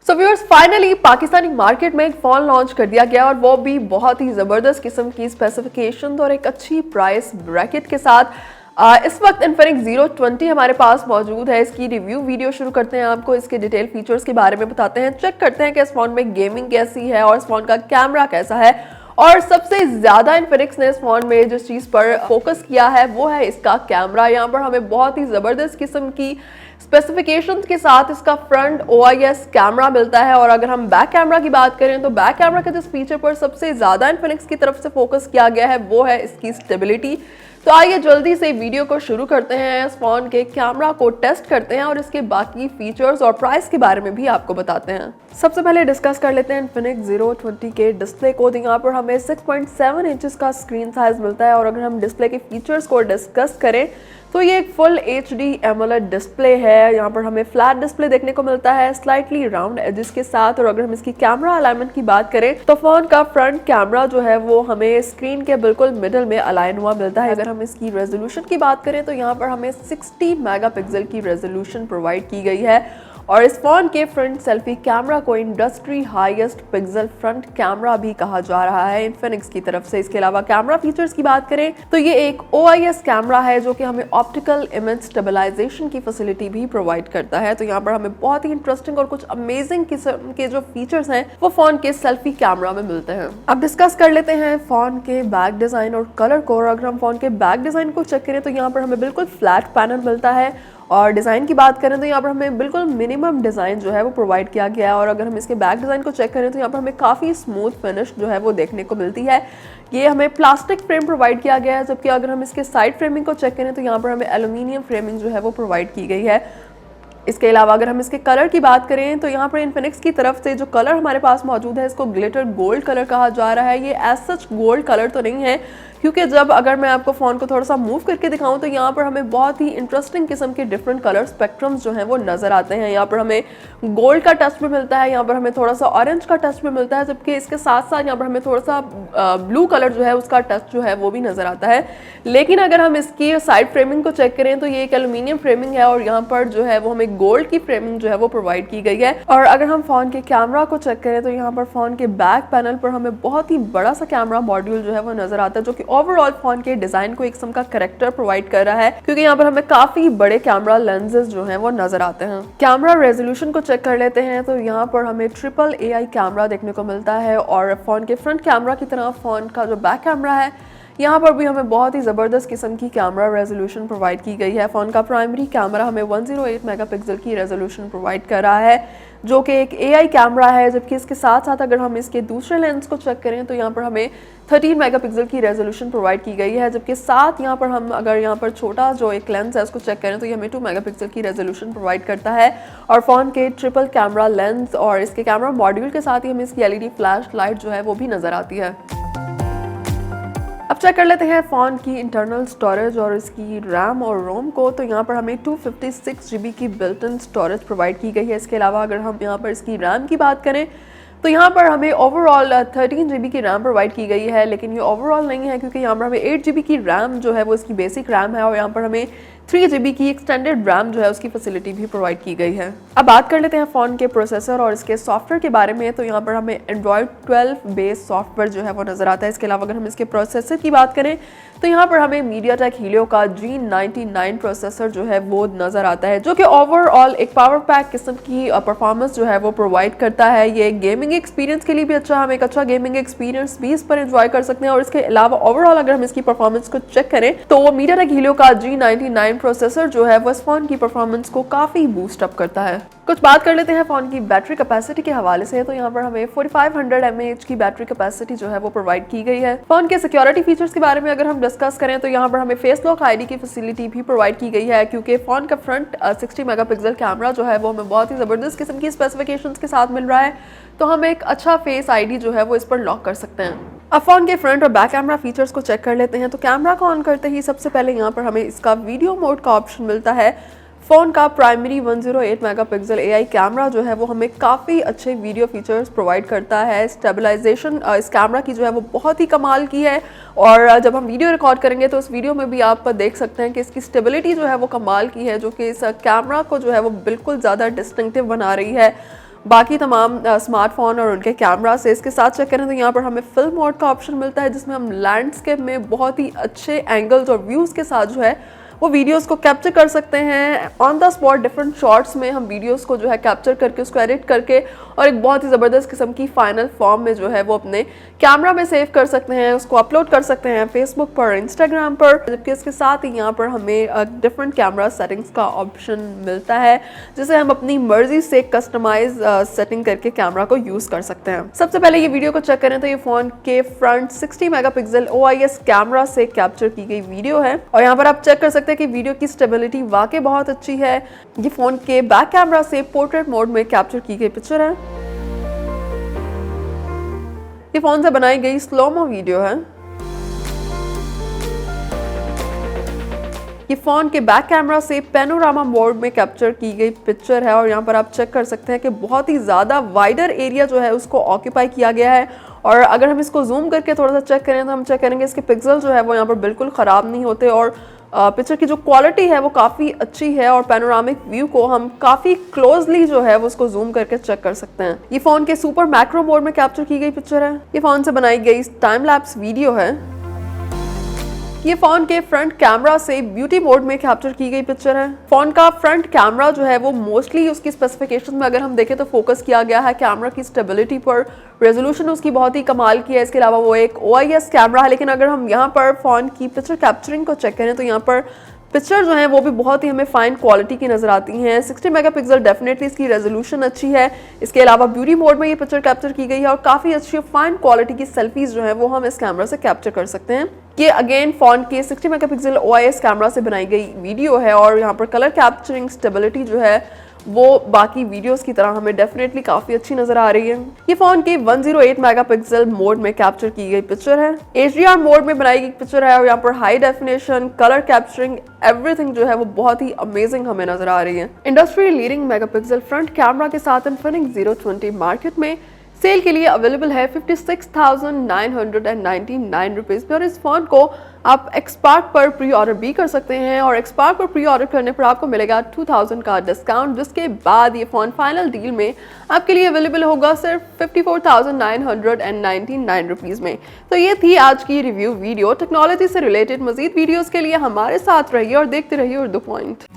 So viewers, finally Pakistani market में एक phone launch कर दिया गया और वो भी बहुत ही ज़बरदस्त किस्म की स्पेसिफिकेशन और एक अच्छी प्राइस ब्रैकेट के साथ। इस वक्त इन्फिनिक्स Zero 20 हमारे पास मौजूद है। इसकी रिव्यू वीडियो शुरू करते हैं, आपको इसके डिटेल फीचर्स के बारे में बताते हैं, चेक करते हैं कि इस फ़ोन में गेमिंग कैसी है और इस फ़ोन का कैमरा कैसा है। और सबसे ज़्यादा इन्फिनिक्स ने इस फ़ोन में जिस चीज़ पर फोकस किया है वो है इसका कैमरा। यहाँ पर हमें बहुत ही ज़बरदस्त किस्म की स्पेसिफिकेशंस के साथ इसका फ्रंट OIS कैमरा मिलता है। और अगर हम बैक कैमरा की बात करें तो बैक कैमरा के जिस फीचर पर सबसे ज़्यादा इन्फिनिक्स की तरफ से फोकस किया गया है वो है इसकी स्टेबिलिटी। तो आइए जल्दी से वीडियो को शुरू करते हैं, इस फ़ोन के कैमरा को टेस्ट करते हैं और इसके बाकी फीचर्स और प्राइस के बारे में भी आपको बताते हैं। सबसे पहले डिस्कस कर लेते हैं इन्फिनिक्स Zero 20 के डिस्प्ले को। तो यहाँ पर हमें 6.7 इंचेस का स्क्रीन साइज मिलता है। और अगर हम डिस्प्ले के फीचर्स को डिस्कस करें तो ये एक फुल HD AMOLED डिस्प्ले है। यहाँ पर हमें फ्लैट डिस्प्ले देखने को मिलता है स्लाइटली राउंड एजेस के साथ। और अगर हम इसकी कैमरा अलाइनमेंट की बात करें तो फोन का फ्रंट कैमरा जो है वो हमें स्क्रीन के बिल्कुल मिडल में अलाइन हुआ मिलता है। अगर हम इसकी रेजोल्यूशन की बात करें तो यहाँ पर हमें 60 मेगापिक्सल की रेजोल्यूशन प्रोवाइड की गई है। और इस फोन के फ्रंट सेल्फी कैमरा को industry highest pixel front camera भी कहा जा रहा है इन्फिनिक्स की तरफ से। इसके अलावा कैमरा फीचर्स की बात करें तो ये एक OIS कैमरा है जो कि हमें ऑप्टिकल इमेज स्टेबलाइजेशन की फैसिलिटी भी प्रोवाइड करता है। तो यहाँ पर हमें बहुत ही इंटरेस्टिंग और कुछ अमेजिंग किस्म के जो फीचर्स हैं वो फोन के सेल्फी कैमरा में मिलते हैं। अब डिस्कस कर लेते हैं फोन के बैक डिजाइन और कलर को। और अगर हम फोन के बैक डिजाइन को चेक करें तो यहाँ पर हमें बिल्कुल फ्लैट पैनल मिलता है। और डिज़ाइन की बात करें तो यहाँ पर हमें बिल्कुल मिनिमम डिज़ाइन जो है वो प्रोवाइड किया गया है। और अगर हम इसके बैक डिज़ाइन को चेक करें तो यहाँ पर हमें काफ़ी स्मूथ फिनिश जो है वो देखने को मिलती है। ये हमें प्लास्टिक फ्रेम प्रोवाइड किया गया है, जबकि अगर हम इसके साइड फ्रेमिंग को चेक करें तो यहाँ पर हमें एल्यूमिनियम फ्रेमिंग जो है वो प्रोवाइड की गई है। इसके अलावा अगर हम इसके कलर की बात करें तो यहाँ पर इन्फिनिक्स की तरफ से जो कलर हमारे पास मौजूद है इसको ग्लिटर गोल्ड कलर कहा जा रहा है। ये एज सच गोल्ड कलर तो नहीं है, क्योंकि जब अगर मैं आपको फ़ोन को थोड़ा सा मूव करके दिखाऊं तो यहाँ पर हमें बहुत ही इंटरेस्टिंग किस्म के डिफरेंट कलर स्पेक्ट्रम्स जो हैं वो नज़र आते हैं। यहाँ पर हमें गोल्ड का टच भी मिलता है, यहाँ पर हमें थोड़ा सा ऑरेंज का टच भी मिलता है, जबकि इसके साथ साथ यहाँ पर हमें थोड़ा सा ब्लू कलर जो है उसका टच जो है वो भी नज़र आता है। लेकिन अगर हम इसकी साइड फ्रेमिंग को चेक करें तो ये एक एल्यूमिनियम फ्रेमिंग है और यहाँ पर जो है वो हमें गोल्ड की फ्रेमिंग जो है वो प्रोवाइड की गई है। और अगर हम फ़ोन के कैमरा को चेक करें तो यहाँ पर फ़ोन के बैक पैनल पर हमें बहुत ही बड़ा सा कैमरा मॉड्यूल जो है वो नज़र आता है, जो कि ओवरऑल फ़ोन के डिजाइन को एक किस्म का करैक्टर प्रोवाइड कर रहा है, क्योंकि यहाँ पर हमें काफी बड़े कैमरा लेंसेज जो हैं वो नजर आते हैं। कैमरा रेजोल्यूशन को चेक कर लेते हैं तो यहाँ पर हमें ट्रिपल AI कैमरा देखने को मिलता है। और फोन के फ्रंट कैमरा की तरह फोन का जो बैक कैमरा है यहाँ पर भी हमें बहुत ही ज़बरदस्त किस्म की कैमरा रेजोल्यूशन प्रोवाइड की गई है। फ़ोन का प्राइमरी कैमरा हमें 108 मेगापिक्सल की रेजोल्यूशन प्रोवाइड कर रहा है, जो कि एक AI कैमरा है। जबकि इसके साथ साथ अगर हम इसके दूसरे लेंस को चेक करें तो यहाँ पर हमें 13 मेगापिक्सल की रेजोल्यूशन प्रोवाइड की गई है। जबकि साथ यहाँ पर हम अगर यहाँ पर छोटा जो एक लेंस है उसको चेक करें तो ये हमें 2 मेगापिक्सल की रेजोल्यूशन प्रोवाइड करता है। और फ़ोन के ट्रिपल कैमरा लेंस और इसके कैमरा मॉड्यूल के साथ ही हमें इसकी LED फ्लैश लाइट जो है वो भी नज़र आती है। अब चेक कर लेते हैं फ़ोन की इंटरनल स्टोरेज और इसकी रैम और रोम को। तो यहाँ पर हमें 256 GB की बिल्ट इन स्टोरेज प्रोवाइड की गई है। इसके अलावा अगर हम यहाँ पर इसकी रैम की बात करें तो यहाँ पर हमें ओवरऑल 13 GB की रैम प्रोवाइड की गई है, लेकिन ये ओवरऑल नहीं है क्योंकि यहाँ पर हमें 8 GB की रैम जो है वो इसकी बेसिक रैम है। और यहाँ पर हमें 3 GB की एक्सटेंडेड रैम जो है उसकी फैसिलिटी भी प्रोवाइड की गई है। अब बात कर लेते हैं फ़ोन के प्रोसेसर और इसके सॉफ्टवेयर के बारे में। तो यहाँ पर हमें Android 12 बेस्ड सॉफ्टवेयर जो है वो नज़र आता है। इसके अलावा अगर हम इसके प्रोसेसर की बात करें तो यहाँ पर हमें MediaTek Helio का G99 प्रोसेसर जो है वो नज़र आता है, जो कि ओवरऑल एक पावर पैक किस्म की परफॉर्मेंस जो है वो प्रोवाइड करता है। ये गेमिंग एक्सपीरियंस के लिए भी अच्छा, हम एक अच्छा गेमिंग एक्सपीरियंस भी इस पर एंजॉय कर सकते हैं। और इसके अलावा ओवरऑल अगर हम इसकी परफॉर्मेंस को चेक करें तो MediaTek Helio का G99 प्रोसेसर जो है वो इस फोन की परफॉर्मेंस को काफी बूस्ट अप करता है। कुछ बात कर लेते हैं फोन की बैटरी कैपेसिटी के हवाले से। तो यहाँ पर हमें 4500 mAh की बैटरी कैपेसिटी जो है वो प्रोवाइड की गई है। फोन के सिक्योरिटी फीचर्स के बारे में अगर हम डिस्कस करें तो यहाँ पर हमें फेस लॉक ID की फैसिलिटी भी प्रोवाइड की गई है, क्योंकि फोन का फ्रंट 60 मेगापिक्सल कैमरा जो है वो हमें बहुत ही जबरदस्त किस्म की स्पेसिफिकेशंस के साथ मिल रहा है। तो हम एक अच्छा फेस ID जो है वो इस पर लॉक कर सकते हैं। अब फोन के फ्रंट और बैक कैमरा फीचर्स को चेक कर लेते हैं। तो कैमरा को ऑन करते ही सबसे पहले यहाँ पर हमें इसका वीडियो मोड का ऑप्शन मिलता है। फ़ोन का प्राइमरी 108 मेगापिक्सल AI कैमरा जो है वो हमें काफ़ी अच्छे वीडियो फीचर्स प्रोवाइड करता है। स्टेबलाइजेशन इस कैमरा की जो है वो बहुत ही कमाल की है। और जब हम वीडियो रिकॉर्ड करेंगे तो उस वीडियो में भी आप देख सकते हैं कि इसकी स्टेबिलिटी जो है वो कमाल की है, जो कि इस कैमरा को जो है वो बिल्कुल ज़्यादा डिस्टिंक्टिव बना रही है। बाकी तमाम स्मार्टफोन और उनके कैमरा से। इसके साथ चेक करें तो यहाँ पर हमें फिल्म मोड का ऑप्शन मिलता है, जिसमें हम लैंडस्केप में बहुत ही अच्छे एंगल्स और व्यूज़ के साथ जो है वो वीडियोस को कैप्चर कर सकते हैं। On the spot different shots में हम वीडियोस को जो है कैप्चर करके उसको एडिट करके और एक बहुत ही ज़बरदस्त किस्म की फाइनल फॉर्म में जो है वो अपने कैमरा में सेव कर सकते हैं, उसको अपलोड कर सकते हैं फेसबुक पर, इंस्टाग्राम पर। जबकि इसके साथ ही यहाँ पर हमें डिफरेंट कैमरा सेटिंग्स का ऑप्शन मिलता है, जिसे हम अपनी मर्जी से कस्टमाइज सेटिंग करके कैमरा को यूज़ कर सकते हैं। सबसे पहले ये वीडियो को चेक करें तो ये फ़ोन के फ्रंट 60 मेगापिक्सल OIS कैमरा से कैप्चर की गई वीडियो है और यहाँ पर आप चेक कर सकते हैं कि वीडियो की स्टेबिलिटी वाकई बहुत अच्छी है। ये फ़ोन के बैक कैमरा से पोर्ट्रेट मोड में कैप्चर की गई पिक्चर है। ये फ़ोन से बनाई गई स्लोमो वीडियो है। ये फ़ोन के बैक कैमरा से पैनोरामा मोड में कैप्चर की गई पिक्चर है और यहाँ पर आप चेक कर सकते हैं कि बहुत ही ज़्यादा वाइडर एरिया जो है उसको ऑक्यूपाई किया गया है। और अगर हम इसको जूम करके थोड़ा सा चेक करें तो हम चेक करेंगे इसके पिक्सल जो है वो यहाँ पर बिल्कुल ख़राब नहीं होते और पिक्चर की जो क्वालिटी है वो काफ़ी अच्छी है और पैनोरामिक व्यू को हम काफ़ी क्लोजली जो है वो उसको जूम करके चेक कर सकते हैं। ये फ़ोन के सुपर मैक्रो मोड में कैप्चर की गई पिक्चर है। ये फ़ोन से बनाई गई टाइम लैप्स वीडियो है। ये फ़ोन के फ्रंट कैमरा से ब्यूटी मोड में कैप्चर की गई पिक्चर है। फ़ोन का फ्रंट कैमरा जो है वो मोस्टली उसकी स्पेसिफिकेशन में अगर हम देखें तो फोकस किया गया है कैमरा की स्टेबिलिटी पर। रेजोल्यूशन उसकी बहुत ही कमाल की है। इसके अलावा वो एक OIS कैमरा है, लेकिन अगर हम यहाँ पर फ़ोन की पिक्चर कैप्चरिंग को चेक करें तो यहाँ पर पिक्चर जो है वो भी बहुत ही हमें फाइन क्वालिटी की नज़र आती हैं। 60 मेगापिक्सल डेफिनेटली इसकी रेजोल्यूशन अच्छी है। इसके अलावा ब्यूटी मोड में ये पिक्चर कैप्चर की गई है और काफ़ी अच्छी फाइन क्वालिटी की सेल्फीज जो है वो हम इस कैमरा से कैप्चर कर सकते हैं। ये अगेन फ़ोन के 60 मेगापिक्सल OIS कैमरा से बनाई गई वीडियो है और यहाँ पर कलर कैप्चरिंग स्टेबिलिटी जो है वो बाकी वीडियोस की तरह हमें डेफिनेटली काफ़ी अच्छी नज़र आ रही है। ये फ़ोन के 108 मेगापिक्सल मोड में कैप्चर की गई पिक्चर है। HDR मोड में बनाई गई पिक्चर है और यहाँ पर high definition, colour capturing, everything जो है वो बहुत ही अमेजिंग हमें नज़र आ रही है। Industry leading megapixel front camera के साथ इन्फिनिक्स 020 मार्केट में सेल के लिए अवेलेबल है 56,999 रुपीज़ में और इस फ़ोन को आप एक्सपार्क पर प्री ऑर्डर भी कर सकते हैं और एक्सपार्क पर प्री ऑर्डर करने पर आपको मिलेगा 2000 का डिस्काउंट, जिसके बाद ये फ़ोन फाइनल डील में आपके लिए अवेलेबल होगा सिर्फ 54,999 रुपीज़ में। तो ये थी आज की रिव्यू वीडियो। टेक्नोलॉजी से रिलेटेड मजीद वीडियोज़ के लिए हमारे साथ रहिए और देखते रहिए उर्दू पॉइंट।